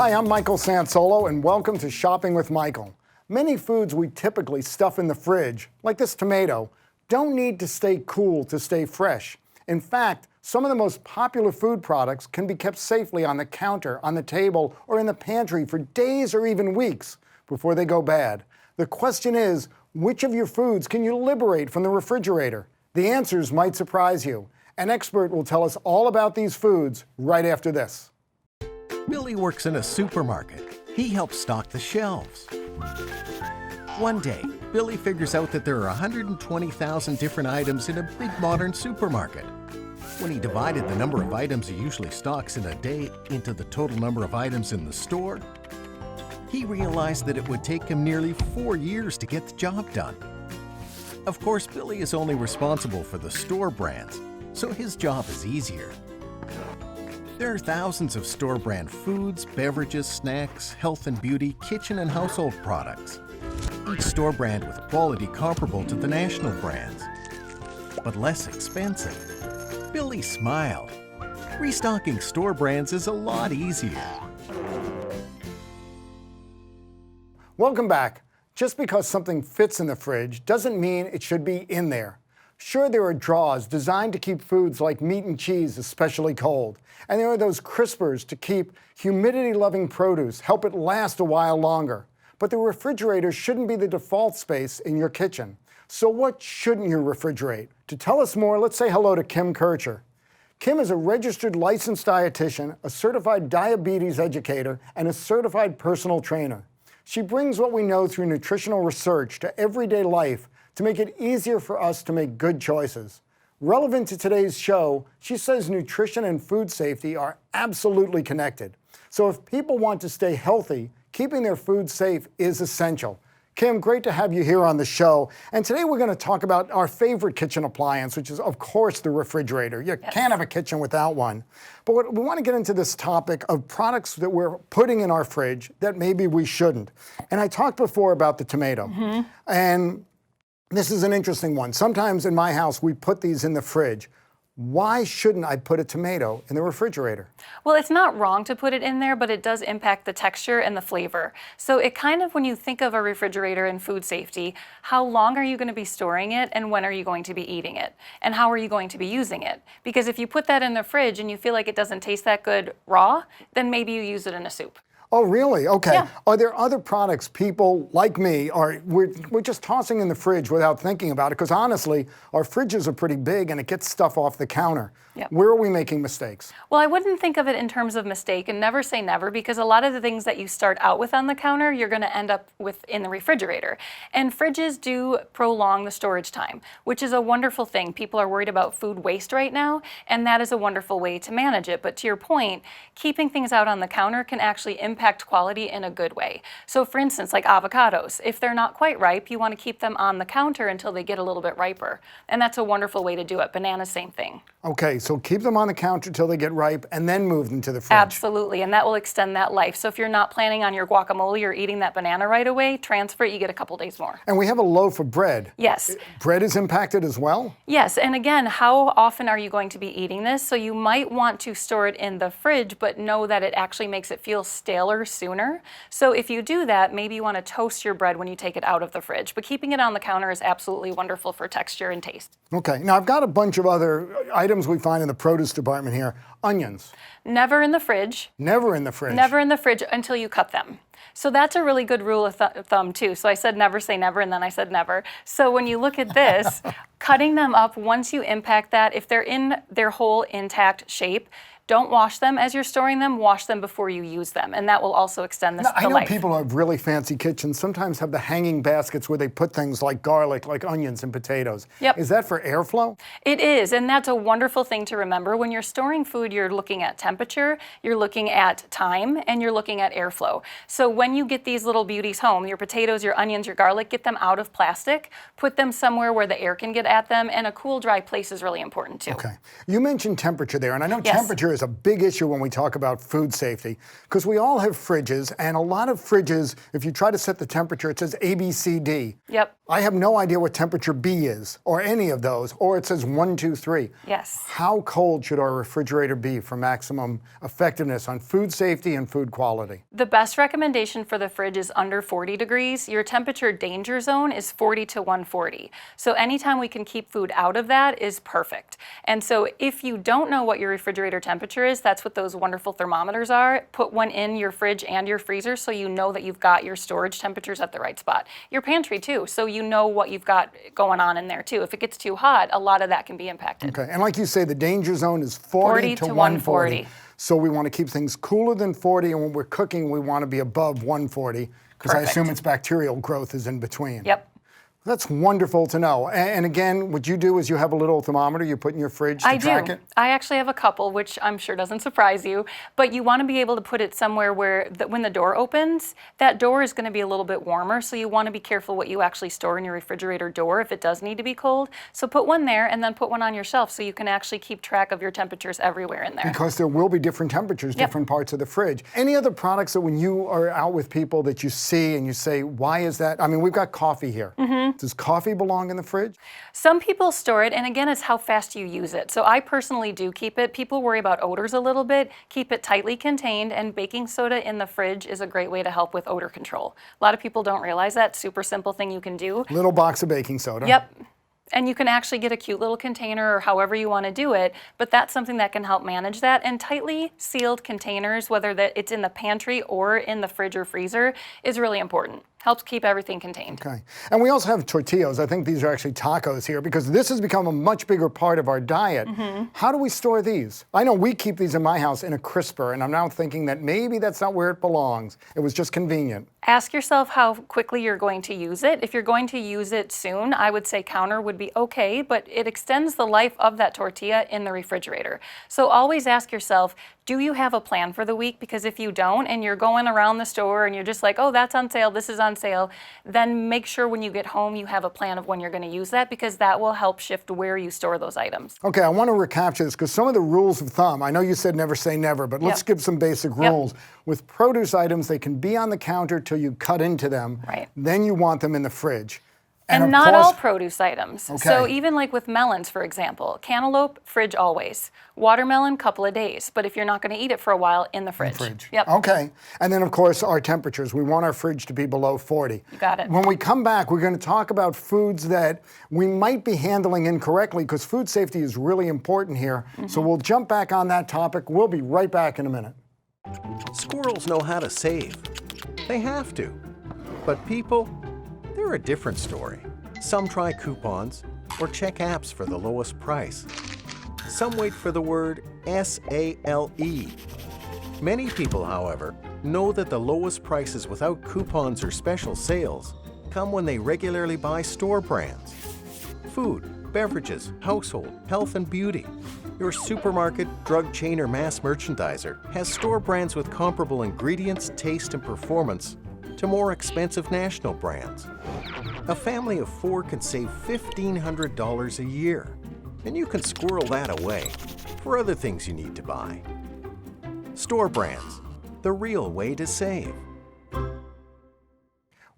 Hi, I'm Michael Sansolo, and welcome to Shopping with Michael. Many foods we typically stuff in the fridge, like this tomato, don't need to stay cool to stay fresh. In fact, some of the most popular food products can be kept safely on the counter, on the table, or in the pantry for days or even weeks before they go bad. The question is, which of your foods can you liberate from the refrigerator? The answers might surprise you. An expert will tell us all about these foods right after this. Billy works in a supermarket. He helps stock the shelves. One day, Billy figures out that there are 120,000 different items in a big modern supermarket. When he divided the number of items he usually stocks in a day into the total number of items in the store, he realized that it would take him nearly 4 years to get the job done. Of course, Billy is only responsible for the store brands, so his job is easier. There are thousands of store brand foods, beverages, snacks, health and beauty, kitchen and household products. Each store brand with quality comparable to the national brands, but less expensive. Billy smiled. Restocking store brands is a lot easier. Welcome back. Just because something fits in the fridge doesn't mean it should be in there. Sure, there are drawers designed to keep foods like meat and cheese especially cold. And there are those crispers to keep humidity-loving produce, help it last a while longer. But the refrigerator shouldn't be the default space in your kitchen. So what shouldn't you refrigerate? To tell us more, let's say hello to Kim Kircher. Kim is a registered licensed dietitian, a certified diabetes educator, and a certified personal trainer. She brings what we know through nutritional research to everyday life to make it easier for us to make good choices. Relevant to today's show, she says nutrition and food safety are absolutely connected. So if people want to stay healthy, keeping their food safe is essential. Kim, great to have you here on the show. And today we're going to talk about our favorite kitchen appliance, which is, of course, the refrigerator. You can't have a kitchen without one. But we want to get into this topic of products that we're putting in our fridge that maybe we shouldn't. And I talked before about the tomato. And this is an interesting one. Sometimes in my house, we put these in the fridge. Why shouldn't I put a tomato in the refrigerator? Well, it's not wrong to put it in there, but it does impact the texture and the flavor. So it kind of, when you think of a refrigerator and food safety, how long are you going to be storing it and when are you going to be eating it? And how are you going to be using it? Because if you put that in the fridge and you feel like it doesn't taste that good raw, then maybe you use it in a soup. Oh, really? Okay. Yeah. Are there other products people like me we're just tossing in the fridge without thinking about it? Because honestly, our fridges are pretty big and it gets stuff off the counter. Yep. Where are we making mistakes? Well, I wouldn't think of it in terms of mistake, and never say never, because a lot of the things that you start out with on the counter, you're going to end up with in the refrigerator. And fridges do prolong the storage time, which is a wonderful thing. People are worried about food waste right now, and that is a wonderful way to manage it. But to your point, keeping things out on the counter can actually impact quality in a good way. So for instance, like avocados, if they're not quite ripe, you want to keep them on the counter until they get a little bit riper. And that's a wonderful way to do it. Bananas, same thing. Okay, so keep them on the counter till they get ripe and then move them to the fridge. Absolutely, and that will extend that life. So if you're not planning on your guacamole or eating that banana right away, transfer it, you get a couple days more. And we have a loaf of bread. Yes. Bread is impacted as well? Yes, and again, how often are you going to be eating this? So you might want to store it in the fridge, but know that it actually makes it feel staler sooner. So if you do that, maybe you want to toast your bread when you take it out of the fridge. But keeping it on the counter is absolutely wonderful for texture and taste. Okay, now I've got a bunch of other items we find in the produce department here. Onions. Never in the fridge. Never in the fridge. Never in the fridge until you cut them. So that's a really good rule of thumb too. So I said never say never, and then I said never. So when you look at this, cutting them up, once you impact that, if they're in their whole intact shape, don't wash them as you're storing them, wash them before you use them, and that will also extend the life. I know people who have really fancy kitchens sometimes have the hanging baskets where they put things like garlic, like onions and potatoes. Yep. Is that for airflow? It is, and that's a wonderful thing to remember. When you're storing food, you're looking at temperature, you're looking at time, and you're looking at airflow. So when you get these little beauties home, your potatoes, your onions, your garlic, get them out of plastic, put them somewhere where the air can get at them, and a cool, dry place is really important too. Okay. You mentioned temperature there, and I know Yes. temperature is a big issue when we talk about food safety, because we all have fridges, and a lot of fridges, if you try to set the temperature, it says A, B, C, D. Yep. I have no idea what temperature B is, or any of those, or it says 1, 2, 3. Yes. How cold should our refrigerator be for maximum effectiveness on food safety and food quality? The best recommendation for the fridge is under 40 degrees. Your temperature danger zone is 40 to 140. So anytime we can keep food out of that is perfect. And so if you don't know what your refrigerator temperature is, that's what those wonderful thermometers are. Put one in your fridge and your freezer so you know that you've got your storage temperatures at the right spot. Your pantry too, so you know what you've got going on in there too. If it gets too hot, a lot of that can be impacted. Okay, and like you say, the danger zone is 40 to 140. So we want to keep things cooler than 40, and when we're cooking, we want to be above 140, because I assume its bacterial growth is in between. Yep. That's wonderful to know. And again, what you do is you have a little thermometer you put in your fridge to track it? I actually have a couple, which I'm sure doesn't surprise you, but you want to be able to put it somewhere where when the door opens, that door is going to be a little bit warmer, so you want to be careful what you actually store in your refrigerator door if it does need to be cold. So put one there and then put one on your shelf so you can actually keep track of your temperatures everywhere in there. Because there will be different temperatures, different parts of the fridge. Any other products that when you are out with people that you see and you say, why is that? I mean, we've got coffee here. Does coffee belong in the fridge? Some people store it, and again, it's how fast you use it. So I personally do keep it. People worry about odors a little bit. Keep it tightly contained, and baking soda in the fridge is a great way to help with odor control. A lot of people don't realize that. Super simple thing you can do. Little box of baking soda. Yep. And you can actually get a cute little container or however you want to do it, but that's something that can help manage that. And tightly sealed containers, whether that it's in the pantry or in the fridge or freezer, is really important. Helps keep everything contained. Okay. And we also have tortillas. I think these are actually tacos here because this has become a much bigger part of our diet. How do we store these? I know we keep these in my house in a crisper, and I'm now thinking that maybe that's not where it belongs. It was just convenient. Ask yourself how quickly you're going to use it. If you're going to use it soon, I would say counter would be okay, but it extends the life of that tortilla in the refrigerator. So always ask yourself, do you have a plan for the week? Because if you don't, and you're going around the store and you're just like, oh, that's on sale, this is on sale, then make sure when you get home you have a plan of when you're going to use that, because that will help shift where you store those items. Okay, I want to recapture this because some of the rules of thumb, I know you said never say never, but let's give some basic rules. With produce items, they can be on the counter till you cut into them. Right. Then you want them in the fridge. And not all produce items. Okay. So even like with melons, for example, cantaloupe, fridge always. Watermelon, couple of days. But if you're not going to eat it for a while, in the fridge. Yep. Okay. And then, of course, our temperatures. We want our fridge to be below 40. You got it. When we come back, we're going to talk about foods that we might be handling incorrectly because food safety is really important here. So we'll jump back on that topic. We'll be right back in a minute. Squirrels know how to save. They have to. But people, they're a different story. Some try coupons or check apps for the lowest price. Some wait for the word SALE. Many people, however, know that the lowest prices without coupons or special sales come when they regularly buy store brands. Food, beverages, household, health and beauty. Your supermarket, drug chain or mass merchandiser has store brands with comparable ingredients, taste and performance to more expensive national brands. A family of 4 can save $1,500 a year, and you can squirrel that away for other things you need to buy. Store brands, the real way to save.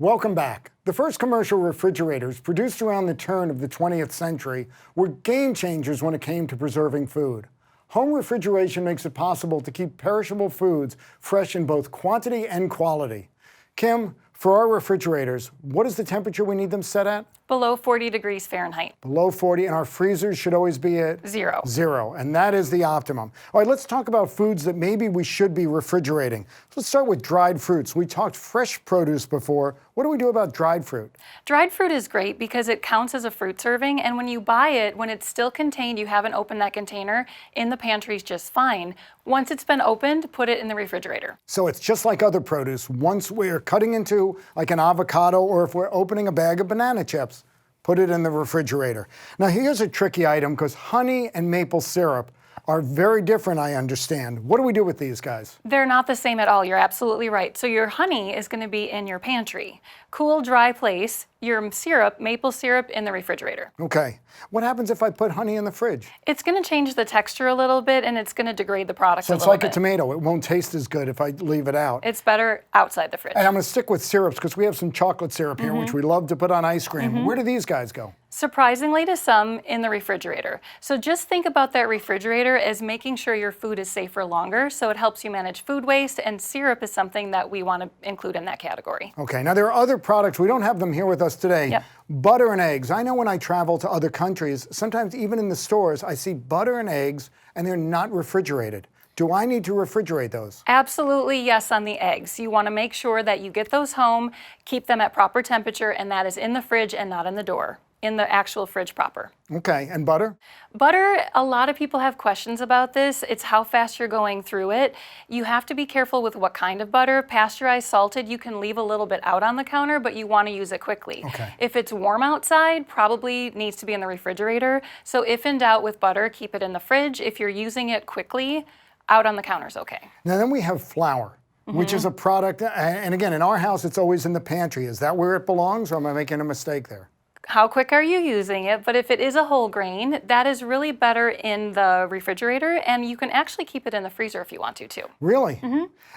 Welcome back. The first commercial refrigerators produced around the turn of the 20th century were game changers when it came to preserving food. Home refrigeration makes it possible to keep perishable foods fresh in both quantity and quality. Kim, for our refrigerators, what is the temperature we need them set at? Below 40 degrees Fahrenheit. Below 40, and our freezers should always be at? 0. 0, and that is the optimum. All right, let's talk about foods that maybe we should be refrigerating. Let's start with dried fruits. We talked fresh produce before. What do we do about dried fruit? Dried fruit is great because it counts as a fruit serving, and when you buy it, when it's still contained, you haven't opened that container, in the pantry is just fine. Once it's been opened, put it in the refrigerator. So it's just like other produce. Once we're cutting into like an avocado, or if we're opening a bag of banana chips, put it in the refrigerator. Now here's a tricky item because honey and maple syrup are very different, I understand. What do we do with these guys? They're not the same at all. You're absolutely right. So your honey is going to be in your pantry. Cool, dry place. your syrup, maple syrup, in the refrigerator. Okay. What happens if I put honey in the fridge? It's going to change the texture a little bit, and it's going to degrade the product So a it's little like bit. a tomato. It won't taste as good if I leave it out. It's better outside the fridge. And I'm going to stick with syrups because we have some chocolate syrup here, which we love to put on ice cream. Where do these guys go? Surprisingly to some, in the refrigerator. So just think about that refrigerator as making sure your food is safe for longer, so it helps you manage food waste, and syrup is something that we want to include in that category. Okay, now there are other products. We don't have them here with us today. Yep. Butter and eggs. I know when I travel to other countries, sometimes even in the stores, I see butter and eggs and they're not refrigerated. Do I need to refrigerate those? Absolutely yes on the eggs. You want to make sure that you get those home, keep them at proper temperature, and that is in the fridge and not in the door, in the actual fridge proper. Okay, and butter? Butter, a lot of people have questions about this. It's how fast you're going through it. You have to be careful with what kind of butter. Pasteurized, salted, you can leave a little bit out on the counter, but you want to use it quickly. Okay. If it's warm outside, probably needs to be in the refrigerator. So if in doubt with butter, keep it in the fridge. If you're using it quickly, out on the counter is okay. Now then we have flour, which is a product, and again, in our house, it's always in the pantry. Is that where it belongs, or am I making a mistake there? How quick are you using it? But if it is a whole grain, that is really better in the refrigerator, and you can actually keep it in the freezer if you want to too. Really?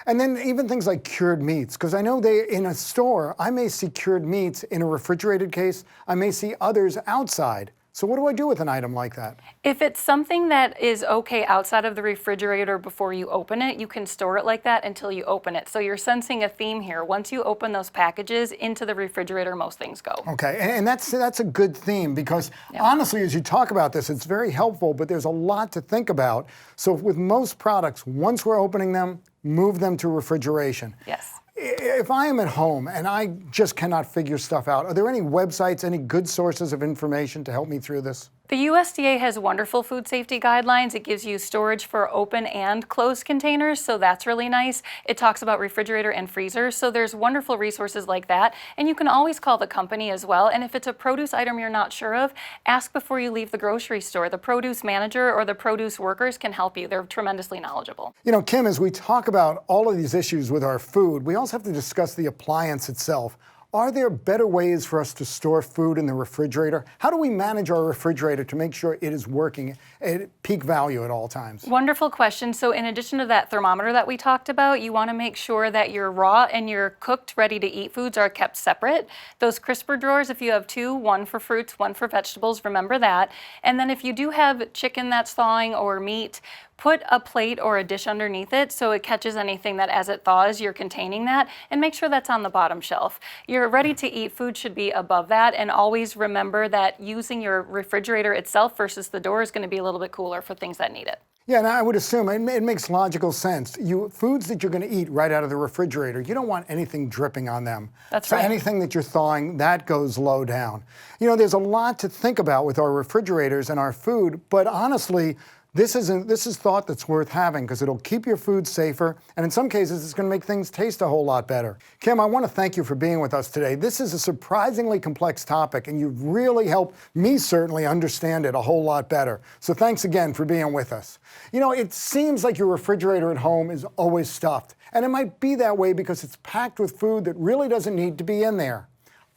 And then even things like cured meats, because I know in a store, I may see cured meats in a refrigerated case. I may see others outside. So what do I do with an item like that? If it's something that is okay outside of the refrigerator before you open it, you can store it like that until you open it. So you're sensing a theme here. Once you open those packages into the refrigerator, most things go. Okay, and that's a good theme because honestly, as you talk about this, it's very helpful, but there's a lot to think about. So with most products, once we're opening them, move them to refrigeration. Yes. If I am at home and I just cannot figure stuff out, are there any websites, any good sources of information to help me through this? The USDA has wonderful food safety guidelines. It gives you storage for open and closed containers, so that's really nice. It talks about refrigerator and freezer, so there's wonderful resources like that. And you can always call the company as well. And if it's a produce item you're not sure of, ask before you leave the grocery store. The produce manager or the produce workers can help you. They're tremendously knowledgeable. You know, Kim, as we talk about all of these issues with our food, we also have to discuss the appliance itself. Are there better ways for us to store food in the refrigerator? How do we manage our refrigerator to make sure it is working at peak value at all times? Wonderful question. So in addition to that thermometer that we talked about, you want to make sure that your raw and your cooked, ready-to-eat foods are kept separate. Those crisper drawers, if you have two, one for fruits, one for vegetables, remember that. And then if you do have chicken that's thawing or meat, put a plate or a dish underneath it so it catches anything that as it thaws, you're containing that, and make sure that's on the bottom shelf. Your ready-to-eat food should be above that, and always remember that using your refrigerator itself versus the door is going to be a little bit cooler for things that need it. Yeah, and I would assume it makes logical sense. Foods that you're going to eat right out of the refrigerator, you don't want anything dripping on them. That's so right. Anything that you're thawing, that goes low down. You know, there's a lot to think about with our refrigerators and our food, but honestly, this is thought that's worth having because it'll keep your food safer, and in some cases, it's going to make things taste a whole lot better. Kim, I want to thank you for being with us today. This is a surprisingly complex topic, and you've really helped me certainly understand it a whole lot better. So thanks again for being with us. You know, it seems like your refrigerator at home is always stuffed, and it might be that way because it's packed with food that really doesn't need to be in there.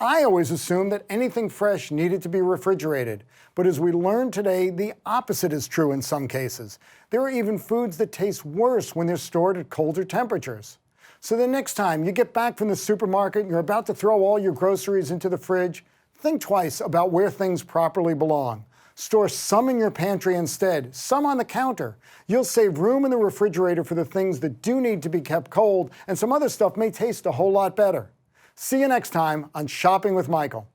I always assumed that anything fresh needed to be refrigerated. But as we learned today, the opposite is true in some cases. There are even foods that taste worse when they're stored at colder temperatures. So the next time you get back from the supermarket and you're about to throw all your groceries into the fridge, think twice about where things properly belong. Store some in your pantry instead, some on the counter. You'll save room in the refrigerator for the things that do need to be kept cold, and some other stuff may taste a whole lot better. See you next time on Shopping with Michael.